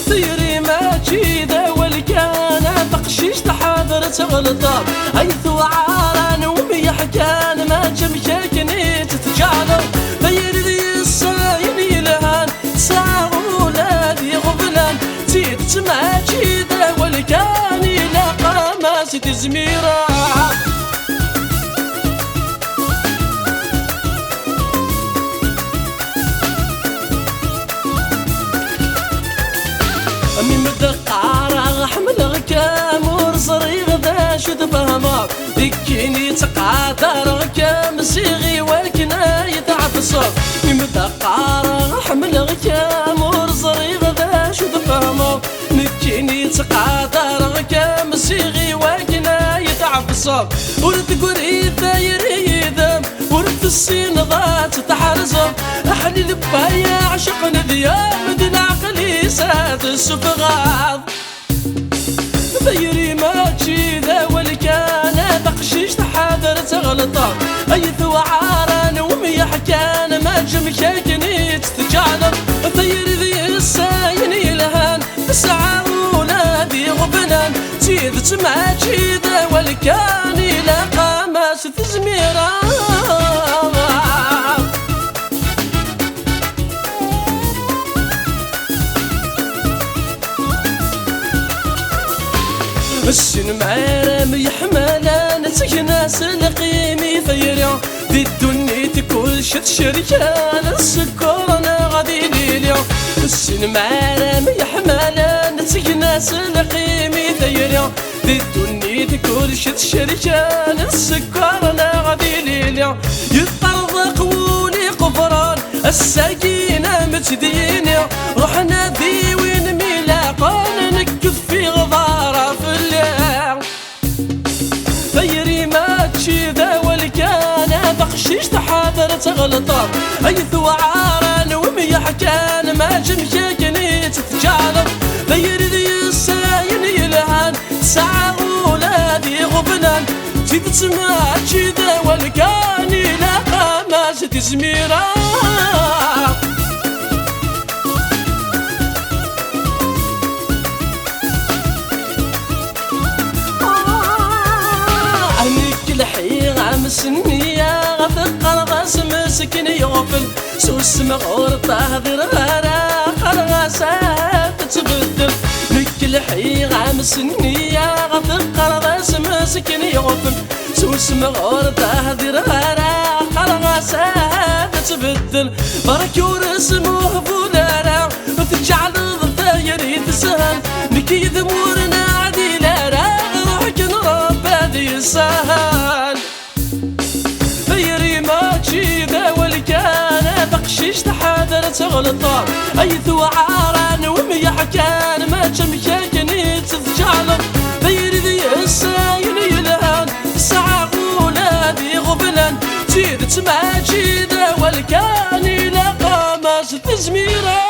طيري ما تشيده والكان تقشيش تحاضرت غلطة حيث عاران ومي حكان ما تمشاكني تتجعل طيري لي الصاين يلهان ساعة ولادي غبلان تيت ما تشيده والكان يلاقى ما ستزميرا أمي مدقارة حمل كامور صريغ ذا شد فهما ذكيني تقادر كام سيغي وكنا يتعفصر أمي مدقارة حمل كامور صريغ ذا شد فهما ذكيني تقادر كام سيغي وكنا يتعفصر ورد قريد يريدم ورد السين ضات تحرزم أحلي لبايا عشق نديام دين عقلي ساد السفغاض ثيري ما تشيذا والكان تقشيش تحاضر تغلطة أيث وعاران ومي حكان ما جمشاكني تتجعل ثيري ذي الساين يلهان تسعى ولادي غبنان تيذت ما تشيذا والكان يلاقى ما ستزميرا السن معرم يحملان سكنا سلقيمي ثيريا دي الدنيا كل شت شركان السكرنا غادي ليليا السن معرم يحملان سكنا سلقيمي ثيريا دي الدنيا كل شت شركان السكرنا غادي ليليا يطرق ولي قفران السكينة متدينة روحنا ذي وين ميلاقان نكف في غضارة في الليل ثيري ما تشيذا والكان تقشيش تحاضر تغلطة أيث وعاران ومي حكان ما جمشاكني تتجعل ثيري ذي الساين يلهان ساعة ولادي غبنان تيذت ما تشيذا والكان يلاقى ما ستزميرا مسنية غفقر غاس مسكن يغفل سوس مغور طاهر غارا خرغاسات تبدل نكل حيغة مسنية غفقر غاس مسكن يغفل سوس مغور طاهر غارا خرغاسات تبدل بركور اسمه فولارا وتجعل الثاير يتسهل نكي ذمورنا عديلارا روحك نرب هذي السهل ثيري ما تشيذا والكان تقشيش تحاضر تغلطة أيث وعاران ومي حكان ما تمشاكني تتجعل ثيري ذي الساين يلهان ساعة ولادي غبلان تيذت ما تشيذا والكان يلاقى ما ستزميرا